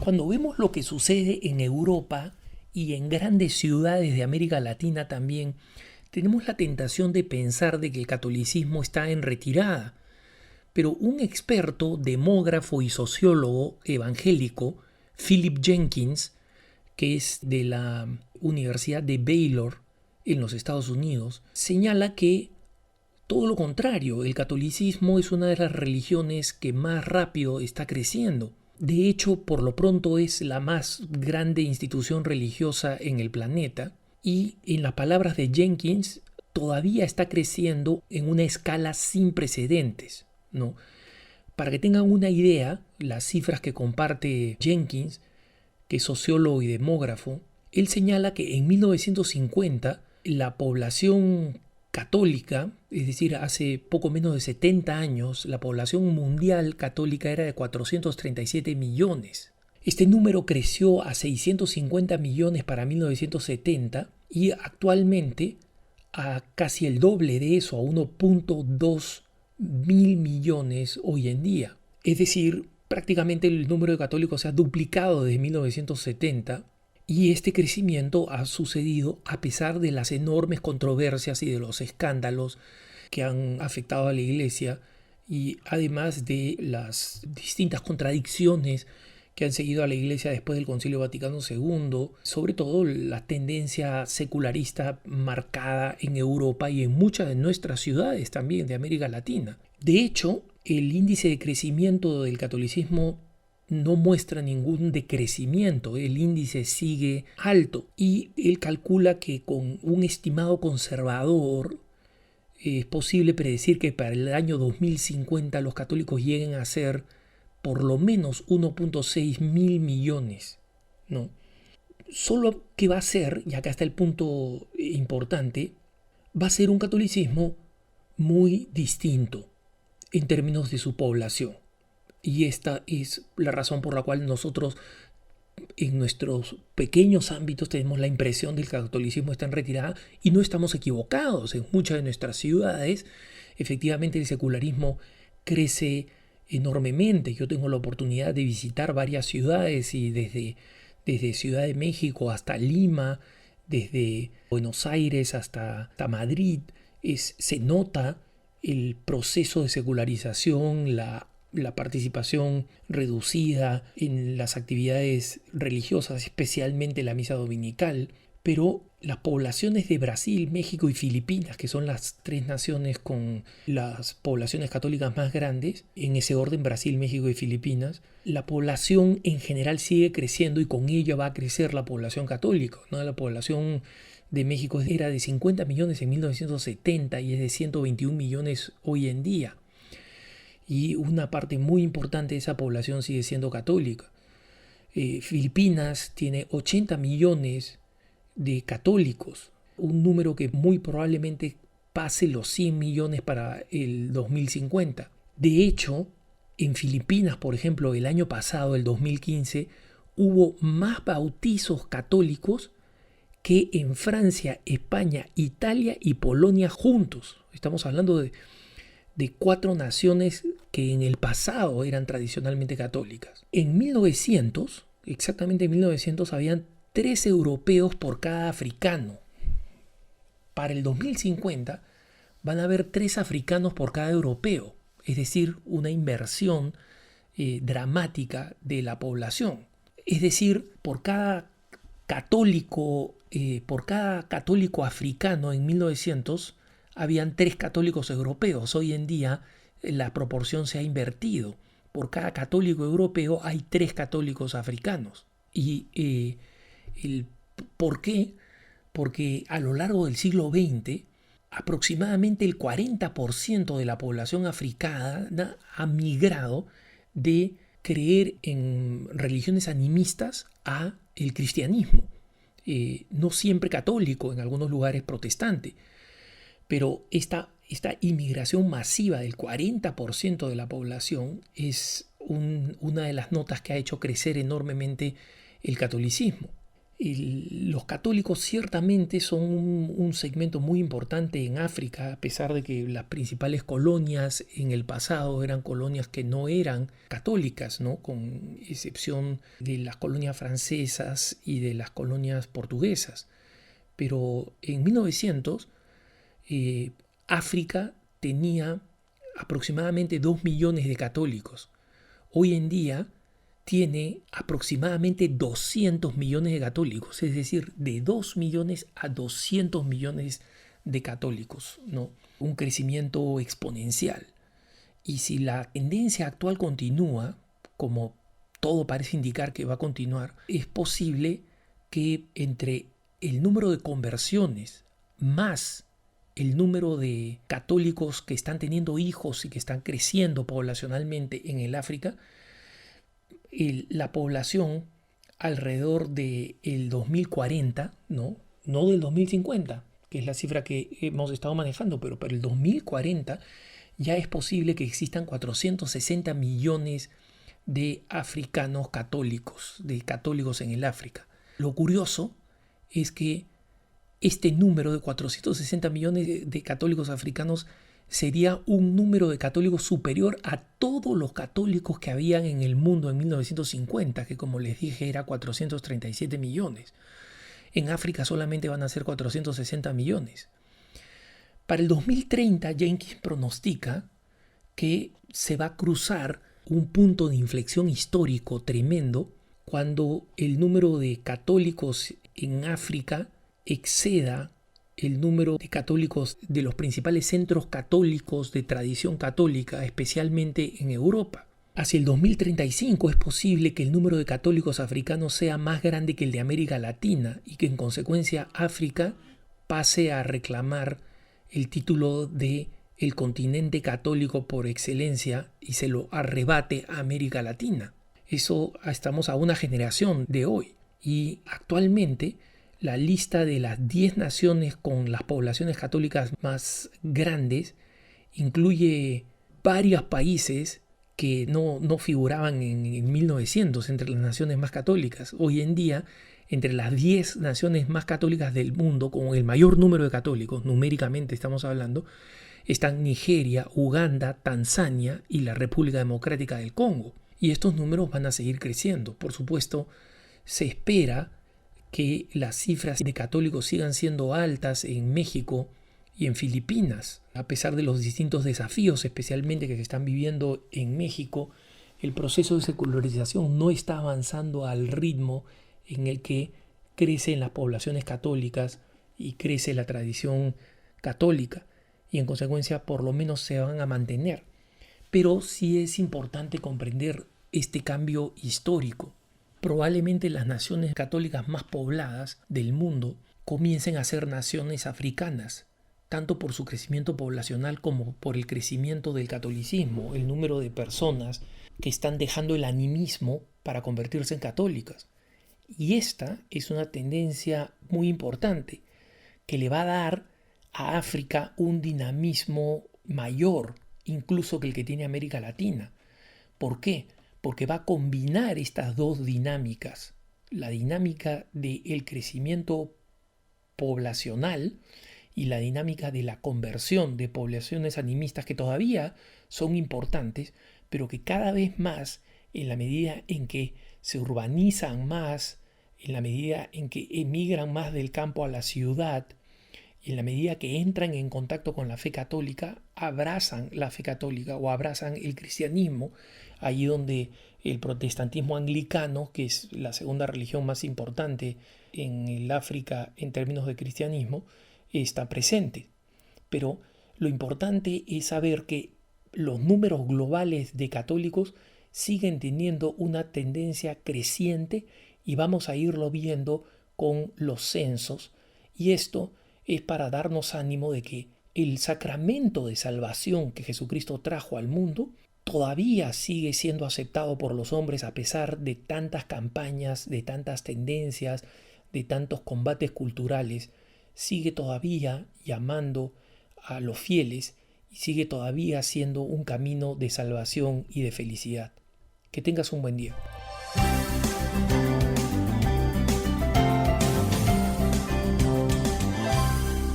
Cuando vemos lo que sucede en Europa y en grandes ciudades de América Latina también, tenemos la tentación de pensar de que el catolicismo está en retirada. Pero un experto, demógrafo y sociólogo evangélico, Philip Jenkins, que es de la Universidad de Baylor en los Estados Unidos, señala que todo lo contrario, el catolicismo es una de las religiones que más rápido está creciendo. De hecho, por lo pronto es la más grande institución religiosa en el planeta y, en las palabras de Jenkins, todavía está creciendo en una escala sin precedentes, ¿no? Para que tengan una idea, las cifras que comparte Jenkins, que es sociólogo y demógrafo, él señala que en 1950 la población católica, es decir, hace poco menos de 70 años, la población mundial católica era de 437 millones. Este número creció a 650 millones para 1970 y actualmente a casi el doble de eso, a 1.2 mil millones hoy en día. Es decir, prácticamente el número de católicos se ha duplicado desde 1970 y este crecimiento ha sucedido a pesar de las enormes controversias y de los escándalos que han afectado a la Iglesia y además de las distintas contradicciones que han seguido a la Iglesia después del Concilio Vaticano II, sobre todo la tendencia secularista marcada en Europa y en muchas de nuestras ciudades también de América Latina. De hecho, el índice de crecimiento del catolicismo no muestra ningún decrecimiento, el índice sigue alto y él calcula que con un estimado conservador es posible predecir que para el año 2050 los católicos lleguen a ser por lo menos 1.6 mil millones, ¿no? Solo que va a ser, y acá está el punto importante, va a ser un catolicismo muy distinto en términos de su población. Y esta es la razón por la cual nosotros en nuestros pequeños ámbitos tenemos la impresión de que el catolicismo está en retirada y no estamos equivocados. En muchas de nuestras ciudades, efectivamente, el secularismo crece enormemente. Yo tengo la oportunidad de visitar varias ciudades y desde Ciudad de México hasta Lima, desde Buenos Aires hasta Madrid, se nota el proceso de secularización, la participación reducida en las actividades religiosas, especialmente la misa dominical, pero las poblaciones de Brasil, México y Filipinas, que son las tres naciones con las poblaciones católicas más grandes, en ese orden Brasil, México y Filipinas, la población en general sigue creciendo y con ella va a crecer la población católica, ¿no? La población de México era de 50 millones en 1970 y es de 121 millones hoy en día. Y una parte muy importante de esa población sigue siendo católica. Filipinas tiene 80 millones de católicos, un número que muy probablemente pase los 100 millones para el 2050. De hecho, en Filipinas, por ejemplo, el año pasado, el 2015, hubo más bautizos católicos que en Francia, España, Italia y Polonia juntos. Estamos hablando de 4 naciones que en el pasado eran tradicionalmente católicas. En 1900, exactamente en 1900, habían 3 europeos por cada africano. Para el 2050 van a haber 3 africanos por cada europeo, es decir, una inversión dramática de la población. Es decir, por cada católico africano en 1900 habían 3 católicos europeos. Hoy en día la proporción se ha invertido. Por cada católico europeo hay 3 católicos africanos. ¿Y por qué? Porque a lo largo del siglo XX, aproximadamente el 40% de la población africana ha migrado de creer en religiones animistas a el cristianismo. No siempre católico, en algunos lugares protestante. Pero esta inmigración masiva del 40% de la población es una de las notas que ha hecho crecer enormemente el catolicismo. Los católicos ciertamente son un segmento muy importante en África, a pesar de que las principales colonias en el pasado eran colonias que no eran católicas, ¿no? Con excepción de las colonias francesas y de las colonias portuguesas. Pero en 1900 África tenía aproximadamente 2 millones de católicos. Hoy en día tiene aproximadamente 200 millones de católicos, es decir, de 2 millones a 200 millones de católicos, ¿no? Un crecimiento exponencial. Y si la tendencia actual continúa, como todo parece indicar que va a continuar, es posible que entre el número de conversiones más el número de católicos que están teniendo hijos y que están creciendo poblacionalmente en el África, la población alrededor del 2040, ¿no? No del 2050, que es la cifra que hemos estado manejando, pero para el 2040 ya es posible que existan 460 millones de africanos católicos, de católicos en el África. Lo curioso es que este número de 460 millones de católicos africanos sería un número de católicos superior a todos los católicos que habían en el mundo en 1950, que como les dije era 437 millones. En África solamente van a ser 460 millones. Para el 2030 Jenkins pronostica que se va a cruzar un punto de inflexión histórico tremendo cuando el número de católicos en África exceda el número de católicos de los principales centros católicos de tradición católica, especialmente en Europa. Hacia el 2035 es posible que el número de católicos africanos sea más grande que el de América Latina y que en consecuencia África pase a reclamar el título de el continente católico por excelencia y se lo arrebate a América Latina. Eso estamos a una generación de hoy y actualmente la lista de las 10 naciones con las poblaciones católicas más grandes incluye varios países que no figuraban en 1900 entre las naciones más católicas. Hoy en día, entre las 10 naciones más católicas del mundo, con el mayor número de católicos, numéricamente estamos hablando, están Nigeria, Uganda, Tanzania y la República Democrática del Congo. Y estos números van a seguir creciendo. Por supuesto, se espera que las cifras de católicos sigan siendo altas en México y en Filipinas. A pesar de los distintos desafíos, especialmente que se están viviendo en México, el proceso de secularización no está avanzando al ritmo en el que crecen las poblaciones católicas y crece la tradición católica. Y en consecuencia, por lo menos se van a mantener. Pero sí es importante comprender este cambio histórico. Probablemente las naciones católicas más pobladas del mundo comiencen a ser naciones africanas, tanto por su crecimiento poblacional como por el crecimiento del catolicismo, el número de personas que están dejando el animismo para convertirse en católicas. Y esta es una tendencia muy importante que le va a dar a África un dinamismo mayor, incluso que el que tiene América Latina. ¿Por qué? Porque va a combinar estas dos dinámicas, la dinámica del crecimiento poblacional y la dinámica de la conversión de poblaciones animistas que todavía son importantes, pero que cada vez más, en la medida en que se urbanizan más, en la medida en que emigran más del campo a la ciudad, y en la medida que entran en contacto con la fe católica, abrazan la fe católica o abrazan el cristianismo, allí donde el protestantismo anglicano, que es la segunda religión más importante en el África en términos de cristianismo, está presente. Pero lo importante es saber que los números globales de católicos siguen teniendo una tendencia creciente y vamos a irlo viendo con los censos, y esto es para darnos ánimo de que el sacramento de salvación que Jesucristo trajo al mundo todavía sigue siendo aceptado por los hombres a pesar de tantas campañas, de tantas tendencias, de tantos combates culturales. Sigue todavía llamando a los fieles y sigue todavía siendo un camino de salvación y de felicidad. Que tengas un buen día.